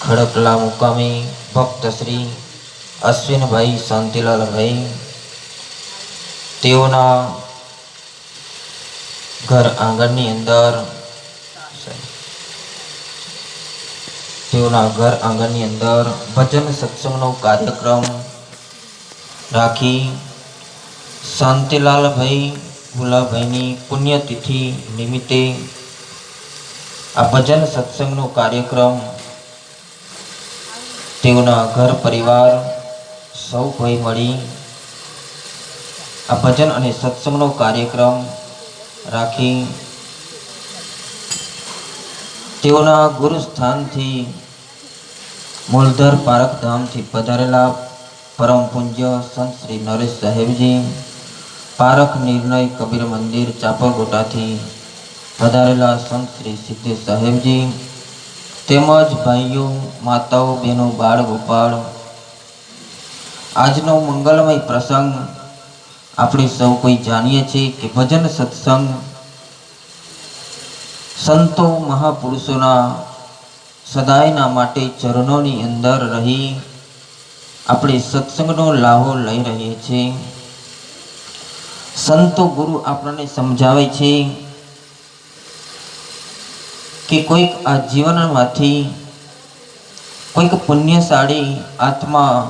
ખડકલા મુકામે ભક્ત શ્રી અશ્વિનભાઈ શાંતિલાલભાઈ તેઓના ઘર આંગણની અંદર ભજન સત્સંગનો કાર્યક્રમ રાખી શાંતિલાલભાઈ ભુલાભાઈની પુણ્યતિથિ નિમિત્તે આ ભજન સત્સંગનો કાર્યક્રમ તેઓના ઘર પરિવાર સૌ કોઈ મળી આ ભજન અને સત્સંગનો કાર્યક્રમ રાખી તેઓના ગુરુ સ્થાનથી મૂળધર પારખધામથી પધારેલા પરમ પૂજ્ય સંત શ્રી નરેશ સાહેબજી, પારખ નિર્ણય કબીર મંદિર ચાપરગોટાથી પધારેલા સંત શ્રી સિદ્ધેશ સાહેબજી, તેમજ ભાઈઓ, માતાઓ, બહેનો, બાળ ગોપાળ, આજનો મંગલમય પ્રસંગ આપણે સૌ કોઈ જાણીએ છીએ કે ભજન સત્સંગ સંતો મહાપુરુષોના સદાયના માટે ચરણોની અંદર રહી આપણે સત્સંગનો લાહો લઈ રહીએ છીએ. સંતો ગુરુ આપણને સમજાવે છે કે કોઈક આ જીવનમાંથી કોઈક પુણ્યશાળી આત્મા